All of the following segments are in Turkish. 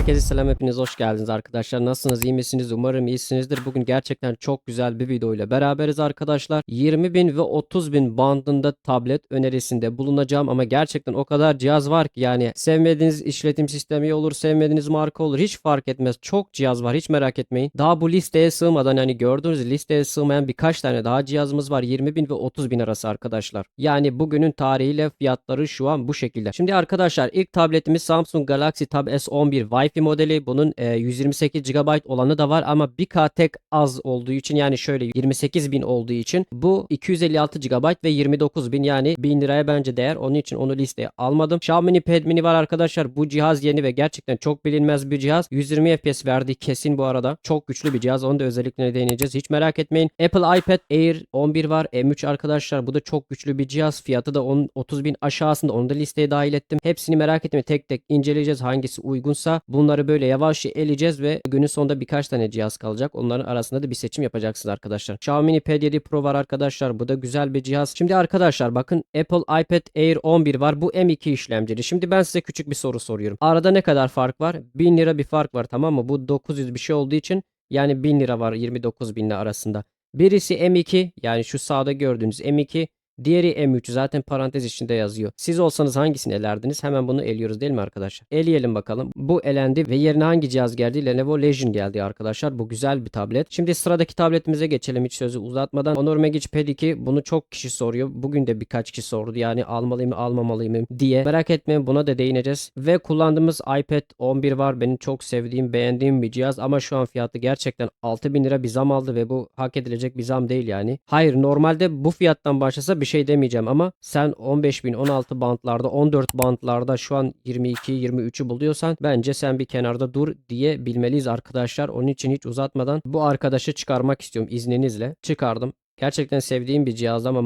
Herkese selam, hepiniz hoş geldiniz arkadaşlar. Nasılsınız, iyi misiniz? Umarım iyisinizdir. Bugün gerçekten çok güzel bir video ile beraberiz arkadaşlar. 20.000 ve 30.000 bandında tablet önerisinde bulunacağım ama gerçekten o kadar cihaz var ki yani sevmediğiniz işletim sistemi olur, sevmediğiniz marka olur, hiç fark etmez. Çok cihaz var, hiç merak etmeyin. Daha bu listeye sığmadan, yani gördüğünüz listeye sığmayan birkaç tane daha cihazımız var. 20.000 ve 30.000 arası arkadaşlar. Yani bugünün tarihiyle fiyatları şu an bu şekilde. Şimdi arkadaşlar ilk tabletimiz Samsung Galaxy Tab S11 Wi-Fi modeli. Bunun 128 GB olanı da var ama 1K tek az olduğu için, yani şöyle 28.000 olduğu için bu 256 GB ve 29.000, yani 1000 liraya bence değer. Onun için onu listeye almadım. Xiaomi Pad Mini var arkadaşlar. Bu cihaz yeni ve gerçekten çok bilinmez bir cihaz. 120 FPS verdiği kesin bu arada. Çok güçlü bir cihaz. Onu da özellikle deneyeceğiz. Hiç merak etmeyin. Apple iPad Air 11 var. M3 arkadaşlar. Bu da çok güçlü bir cihaz. Fiyatı da 30.000 aşağısında. Onu da listeye dahil ettim. Hepsini merak etmeyin. Tek tek inceleyeceğiz. Hangisi uygunsa bunları böyle yavaşça eleyeceğiz ve günün sonunda birkaç tane cihaz kalacak. Onların arasında da bir seçim yapacaksınız arkadaşlar. Xiaomi Pad 7 Pro var arkadaşlar. Bu da güzel bir cihaz. Şimdi arkadaşlar bakın, Apple iPad Air 11 var. Bu M2 işlemcili. Şimdi ben size küçük bir soru soruyorum. Arada ne kadar fark var? 1000 lira bir fark var, tamam mı? Bu 900 bir şey olduğu için yani 1000 lira var 29.000 ile arasında. Birisi M2, yani şu sağda gördüğünüz M2. Diğeri M3, zaten parantez içinde yazıyor. Siz olsanız hangisini elerdiniz? Hemen bunu eliyoruz değil mi arkadaşlar? Eleyelim bakalım. Bu elendi ve yerine hangi cihaz geldi? Lenovo Legion geldi arkadaşlar. Bu güzel bir tablet. Şimdi sıradaki tabletimize geçelim hiç sözü uzatmadan. Honor Magic Pad 2. Bunu çok kişi soruyor. Bugün de birkaç kişi sordu. Yani almalıyım mı almamalıyım mı diye. Merak etmeyin, buna da değineceğiz. Ve kullandığımız iPad 11 var. Benim çok sevdiğim, beğendiğim bir cihaz ama şu an fiyatı gerçekten 6.000 lira bir zam aldı ve bu hak edilecek bir zam değil yani. Hayır, normalde bu fiyattan başlasa bir şey demeyeceğim ama sen 15.000, 16 bantlarda, 14 bantlarda şu an 22, 23'ü buluyorsan bence sen bir kenarda dur diye bilmeliyiz arkadaşlar. Onun için hiç uzatmadan bu arkadaşı çıkarmak istiyorum, izninizle. Çıkardım. Gerçekten sevdiğim bir cihazdı ama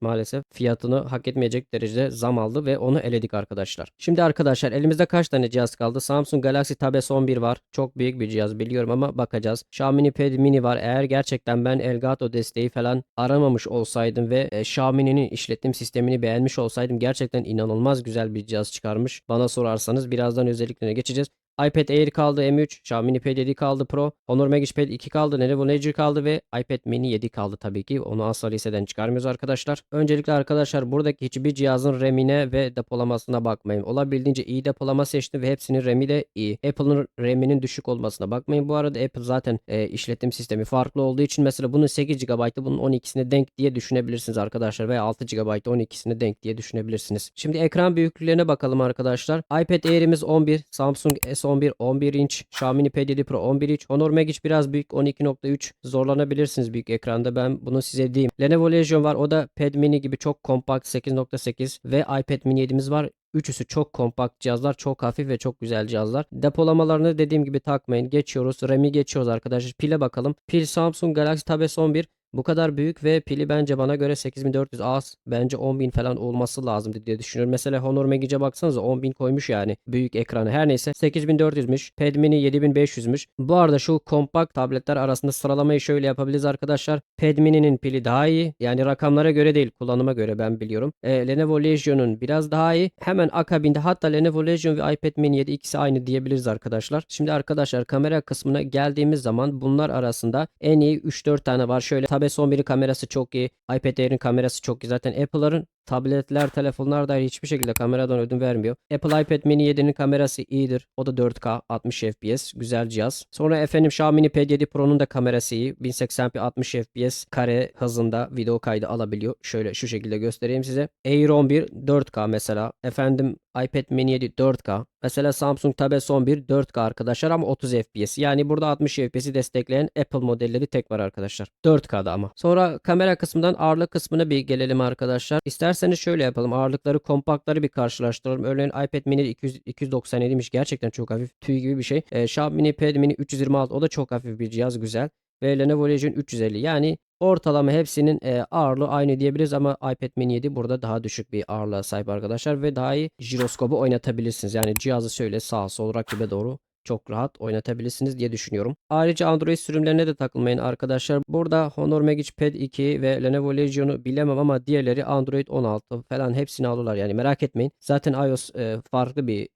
maalesef fiyatını hak etmeyecek derecede zam aldı ve onu eledik arkadaşlar. Şimdi arkadaşlar elimizde kaç tane cihaz kaldı? Samsung Galaxy Tab S11 var. Çok büyük bir cihaz biliyorum ama bakacağız. Xiaomi Pad Mini var. Eğer gerçekten ben Elgato desteği falan aramamış olsaydım ve Xiaomi'nin işletim sistemini beğenmiş olsaydım, gerçekten inanılmaz güzel bir cihaz çıkarmış. Bana sorarsanız birazdan özelliklerine geçeceğiz. iPad Air kaldı, M3, Xiaomi Pad 7 kaldı Pro, Honor Magic Pad 2 kaldı, Lenovo Legion kaldı ve iPad Mini 7 kaldı tabii ki. Onu asla listeden çıkarmıyoruz arkadaşlar. Öncelikle arkadaşlar buradaki hiçbir cihazın RAM'ine ve depolamasına bakmayın. Olabildiğince iyi depolama seçtim ve hepsinin RAM'i de iyi. Apple'ın RAM'inin düşük olmasına bakmayın. Bu arada Apple zaten işletim sistemi farklı olduğu için mesela bunun 8 GB'ı bunun 12'sine denk diye düşünebilirsiniz arkadaşlar veya 6 GB 12'sine denk diye düşünebilirsiniz. Şimdi ekran büyüklüklerine bakalım arkadaşlar. iPad Air'imiz 11, Samsung S11 11 inç, Xiaomi Pad 7 Pro 11 inç, Honor Magic biraz büyük 12.3, zorlanabilirsiniz büyük ekranda, ben bunu size diyeyim. Lenovo Legion var, o da Pad Mini gibi çok kompakt 8.8 ve iPad Mini 7'miz var. Üçüsü çok kompakt cihazlar, çok hafif ve çok güzel cihazlar. Depolamalarını dediğim gibi takmayın. Geçiyoruz. RAM'i geçiyoruz arkadaşlar. Pile bakalım. Pil Samsung Galaxy Tab S11 bu kadar büyük ve pili bence bana göre 8400 az. Bence 10.000 falan olması lazım diye düşünüyorum. Mesela Honor Magic'e baksanıza 10.000 koymuş yani büyük ekranı. Her neyse 8400'müş. Pad Mini 7500'müş. Bu arada şu kompakt tabletler arasında sıralamayı şöyle yapabiliriz arkadaşlar. Pad Mini'nin pili daha iyi. Yani rakamlara göre değil, kullanıma göre ben biliyorum. Lenovo Legion'un biraz daha iyi. Hemen akabinde hatta Lenovo Legion ve iPad Mini 7 ikisi aynı diyebiliriz arkadaşlar. Şimdi arkadaşlar kamera kısmına geldiğimiz zaman bunlar arasında en iyi 3-4 tane var. Şöyle Tab S11'in kamerası çok iyi. iPad Air'in kamerası çok iyi. Zaten Apple'ların tabletler, telefonlar dair hiçbir şekilde kameradan ödün vermiyor. Apple iPad Mini 7'nin kamerası iyidir. O da 4K 60 FPS. Güzel cihaz. Sonra efendim Xiaomi Pad 7 Pro'nun da kamerası iyi. 1080p 60 FPS kare hızında video kaydı alabiliyor. Şöyle şu şekilde göstereyim size. Air 11 4K mesela. Efendim iPad Mini 7 4K. Mesela Samsung Tab S11 4K arkadaşlar ama 30 FPS. Yani burada 60 FPS'i destekleyen Apple modelleri tek var arkadaşlar. 4K'da ama. Sonra kamera kısmından ağırlık kısmına bir gelelim arkadaşlar. İsterseniz şöyle yapalım. Ağırlıkları, kompaktları bir karşılaştıralım. Örneğin iPad Mini 297'miş. Gerçekten çok hafif. Tüy gibi bir şey. Xiaomi Pad Mini 326. O da çok hafif bir cihaz. Güzel. Ve Lenovo Legion 350. Yani ortalama hepsinin ağırlığı aynı diyebiliriz ama iPad Mini 7 burada daha düşük bir ağırlığa sahip arkadaşlar ve daha iyi jiroskopu oynatabilirsiniz. Yani cihazı şöyle sağa sol rakibe doğru çok rahat oynatabilirsiniz diye düşünüyorum. Ayrıca Android sürümlerine de takılmayın arkadaşlar. Burada Honor Magic Pad 2 ve Lenovo Legion'u bilemem ama diğerleri Android 16 falan hepsini alırlar yani merak etmeyin. Zaten iOS farklı bir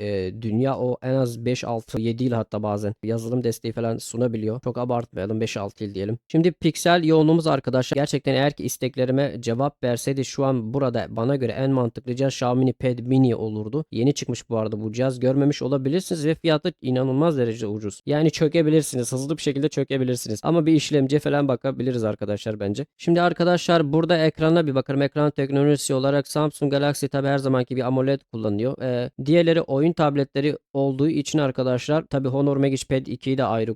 dünya. O en az 5, 6, 7 yıl hatta bazen yazılım desteği falan sunabiliyor. Çok abartmayalım, 5-6 yıl diyelim. Şimdi piksel yoğunluğumuz arkadaşlar gerçekten eğer ki isteklerime cevap verseydi şu an burada bana göre en mantıklı cihaz Xiaomi Pad Mini olurdu. Yeni çıkmış bu arada bu cihaz. Görmemiş olabilirsiniz ve fiyatı inanılmaz derecede ucuz. Yani çökebilirsiniz. Hızlı bir şekilde çökebilirsiniz. Ama bir işlemciye falan bakabiliriz arkadaşlar bence. Şimdi arkadaşlar burada ekrana bir bakalım. Ekran teknolojisi olarak Samsung Galaxy tabi her zamanki bir AMOLED kullanıyor. Diğerleri oyun tabletleri olduğu için arkadaşlar tabi Honor Magic Pad 2'yi de ayrı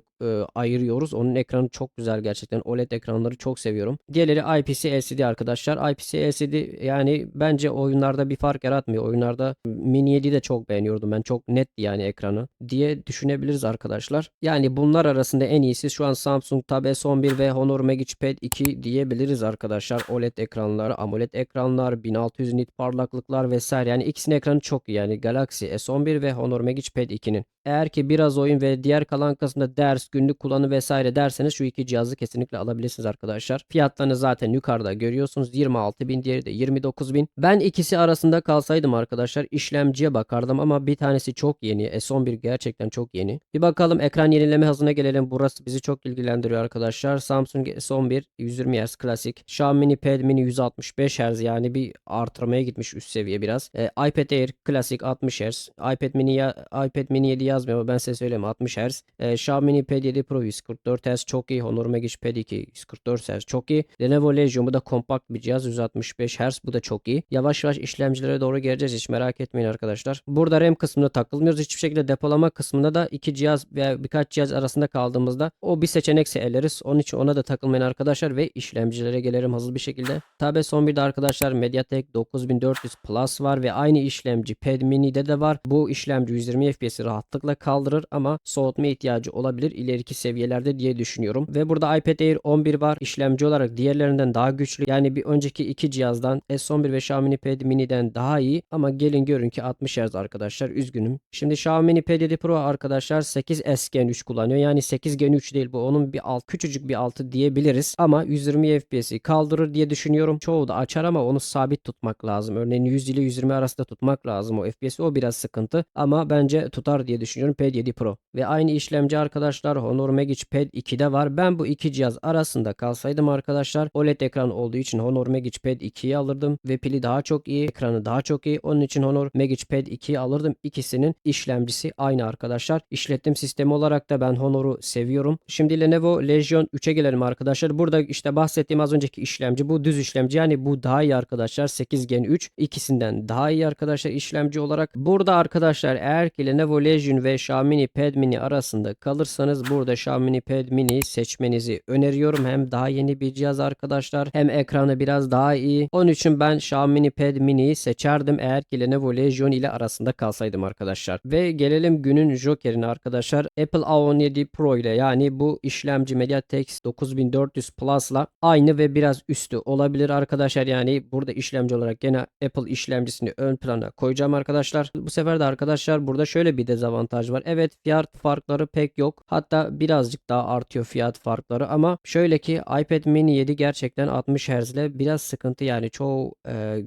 ayırıyoruz. Onun ekranı çok güzel gerçekten. OLED ekranları çok seviyorum. Diğerleri IPS LCD arkadaşlar. IPS LCD yani bence oyunlarda bir fark yaratmıyor. Oyunlarda Mini 7'yi de çok beğeniyordum ben. Çok netti yani ekranı diye düşünebiliriz arkadaşlar. Yani bunlar arasında en iyisi şu an Samsung Tab S11 ve Honor Magic Pad 2 diyebiliriz arkadaşlar. OLED ekranlar, AMOLED ekranlar, 1600 nit parlaklıklar vesaire. Yani ikisinin ekranı çok iyi. Yani Galaxy S11 ve Honor Magic Pad 2'nin. Eğer ki biraz oyun ve diğer kalan kısmında ders, günlük kullanım vesaire derseniz şu iki cihazı kesinlikle alabilirsiniz arkadaşlar. Fiyatlarını zaten yukarıda görüyorsunuz. 26.000, diğeri de 29.000. Ben ikisi arasında kalsaydım arkadaşlar işlemciye bakardım ama bir tanesi çok yeni. S11 gerçekten çok yeni. Bir bakalım ekran yenileme hızına gelelim. Burası bizi çok ilgilendiriyor arkadaşlar. Samsung S11 120 Hz klasik. Xiaomi Pad Mini 165 Hz yani bir artırmaya gitmiş üst seviye biraz. iPad Air klasik 60 Hz. iPad Mini 7 yazmıyor ama ben size söyleyeyim 60 Hz. Xiaomi Pad 7 Pro 144 Hz çok iyi. Honor Magic Pad 2 144 Hz çok iyi. Lenovo Legion bu da kompakt bir cihaz 165 Hz bu da çok iyi. Yavaş yavaş işlemcilere doğru geleceğiz hiç merak etmeyin arkadaşlar. Burada RAM kısmında takılmıyoruz hiçbir şekilde, depolama kısmında da iki cihaz veya birkaç cihaz arasında kaldığımızda o bir seçenekse eleriz. Onun için ona da takılmayın arkadaşlar ve işlemcilere gelelim hızlı bir şekilde. Tabi son bir de arkadaşlar MediaTek 9400 Plus var ve aynı işlemci Pad Mini'de de var. Bu işlemci 120 FPS'i rahatlıkla kaldırır ama soğutma ihtiyacı olabilir ileriki seviyelerde diye düşünüyorum. Ve burada iPad Air 11 var. İşlemci olarak diğerlerinden daha güçlü. Yani bir önceki iki cihazdan S11 ve Xiaomi Pad Mini'den daha iyi ama gelin görün ki 60 Hz arkadaşlar üzgünüm. Şimdi Xiaomi Pad 7 Pro arkadaşlar 8S Gen 3 kullanıyor. Yani 8 Gen 3 değil bu. Onun bir alt küçücük bir altı diyebiliriz. Ama 120 FPS'i kaldırır diye düşünüyorum. Çoğu da açar ama onu sabit tutmak lazım. Örneğin 100 ile 120 arasında tutmak lazım o FPS'i. O biraz sıkıntı. Ama bence tutar diye düşünüyorum Pad 7 Pro. Ve aynı işlemci arkadaşlar Honor Magic Pad 2'de var. Ben bu iki cihaz arasında kalsaydım arkadaşlar OLED ekran olduğu için Honor Magic Pad 2'yi alırdım. Ve pili daha çok iyi. Ekranı daha çok iyi. Onun için Honor Magic Pad 2'yi alırdım. İkisinin işlemcisi aynı arkadaşlar. İşletim sistemi olarak da ben Honor'u seviyorum. Şimdi Lenovo Legion 3'e gelelim arkadaşlar. Burada işte bahsettiğim az önceki işlemci bu düz işlemci. Yani bu daha iyi arkadaşlar. 8 Gen 3 ikisinden daha iyi arkadaşlar işlemci olarak. Burada arkadaşlar eğer ki Lenovo Legion ve Xiaomi Pad Mini arasında kalırsanız burada Xiaomi Pad Mini seçmenizi öneriyorum. Hem daha yeni bir cihaz arkadaşlar hem ekranı biraz daha iyi. Onun için ben Xiaomi Pad Mini'yi seçerdim eğer ki Lenovo Legion ile arasında kalsaydım arkadaşlar. Ve gelelim günün jokerine arkadaşlar. Apple A17 Pro ile yani bu işlemci MediaTek 9400 Plus'la aynı ve biraz üstü olabilir arkadaşlar. Yani burada işlemci olarak gene Apple işlemcisini ön plana koyacağım arkadaşlar. Bu sefer de arkadaşlar burada şöyle bir dezavantaj var. Evet fiyat farkları pek yok. Hatta birazcık daha artıyor fiyat farkları ama şöyle ki iPad Mini 7 gerçekten 60 Hz ile biraz sıkıntı yani çoğu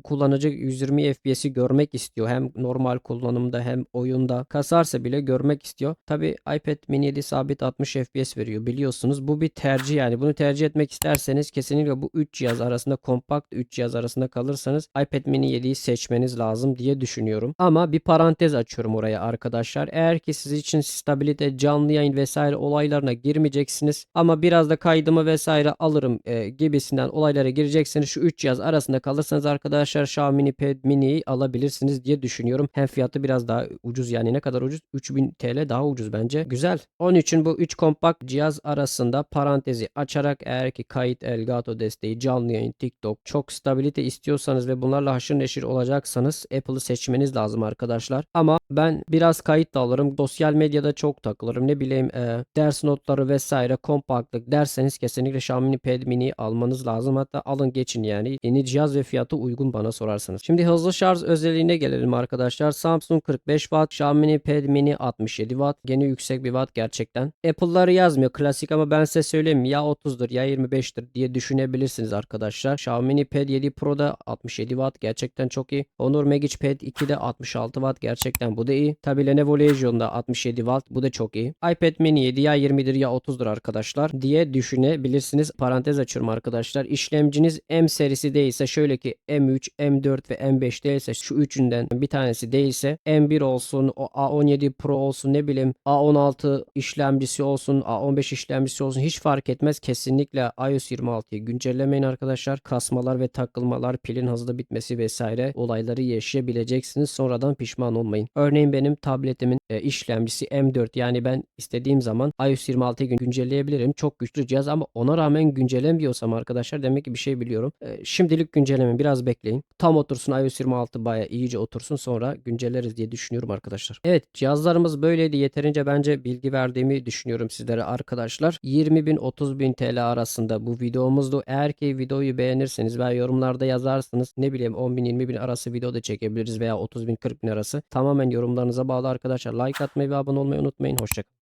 kullanıcı 120 FPS'i görmek istiyor. Hem normal kullanımda hem oyunda kasarsa bile görmek istiyor. Tabi iPad Mini 7 sabit 60 FPS veriyor biliyorsunuz. Bu bir tercih yani. Bunu tercih etmek isterseniz kesinlikle bu 3 cihaz arasında kompakt 3 cihaz arasında kalırsanız iPad Mini 7'yi seçmeniz lazım diye düşünüyorum. Ama bir parantez açıyorum oraya arkadaşlar. Eğer ki siz için stabilite, canlı yayın vesaire olaylarına girmeyeceksiniz ama biraz da kaydımı vesaire alırım gibisinden olaylara gireceksiniz. Şu 3 cihaz arasında kalırsanız arkadaşlar Xiaomi Pad Mini'yi alabilirsiniz diye düşünüyorum. Hem fiyatı biraz daha ucuz yani ne kadar ucuz? 3000 TL daha ucuz bence. Güzel. Onun için bu 3 kompakt cihaz arasında parantezi açarak eğer ki kayıt, Elgato desteği, canlı yayın, TikTok çok stabilite istiyorsanız ve bunlarla haşır neşir olacaksanız Apple'ı seçmeniz lazım arkadaşlar. Ama ben biraz kayıt da alırım. Sosyal medyada çok takılırım. Ne bileyim ders notları vesaire kompaktlık derseniz kesinlikle Xiaomi Pad Mini almanız lazım. Hatta alın geçin yani. Yeni cihaz ve fiyatı uygun bana sorarsanız. Şimdi hızlı şarj özelliğine gelelim arkadaşlar. Samsung 45 Watt, Xiaomi Pad Mini 67 67 Watt. Gene yüksek bir watt gerçekten. Apple'ları yazmıyor klasik ama ben size söyleyeyim ya 30'dur ya 25'tir diye düşünebilirsiniz arkadaşlar. Xiaomi Pad 7 Pro'da 67 Watt gerçekten çok iyi. Honor Magic Pad 2'de 66 Watt gerçekten bu da iyi. Tabi Lenovo Legion'da 67 Watt bu da çok iyi. iPad mini 7 ya 20'dir ya 30'dur arkadaşlar diye düşünebilirsiniz. Parantez açıyorum arkadaşlar. İşlemciniz M serisi değilse şöyle ki M3, M4 ve M5 değilse şu üçünden bir tanesi değilse M1 olsun, o A17 Pro olsun, ne bileyim A16 işlemcisi olsun, A15 işlemcisi olsun hiç fark etmez. Kesinlikle iOS 26'yı güncellemeyin arkadaşlar. Kasmalar ve takılmalar, pilin hızlı bitmesi vesaire olayları yaşayabileceksiniz. Sonradan pişman olmayın. Örneğin benim tabletimin işlemcisi M4, yani ben istediğim zaman iOS 26'yı güncelleyebilirim. Çok güçlü cihaz ama ona rağmen güncellemiyorsam arkadaşlar demek ki bir şey biliyorum. Şimdilik güncelleme, biraz bekleyin. Tam otursun, iOS 26 bayağı iyice otursun, sonra güncelleriz diye düşünüyorum arkadaşlar. Evet, cihazlarımız böyleydi. Yeterince bence bilgi verdiğimi düşünüyorum sizlere arkadaşlar. 20.000 30.000 TL arasında bu videomuzdu. Eğer ki videoyu beğenirseniz veya yorumlarda yazarsınız, ne bileyim 10.000 20.000 arası video da çekebiliriz veya 30.000 40.000 arası. Tamamen yorumlarınıza bağlı arkadaşlar. Like atmayı ve abone olmayı unutmayın. Hoşçakalın.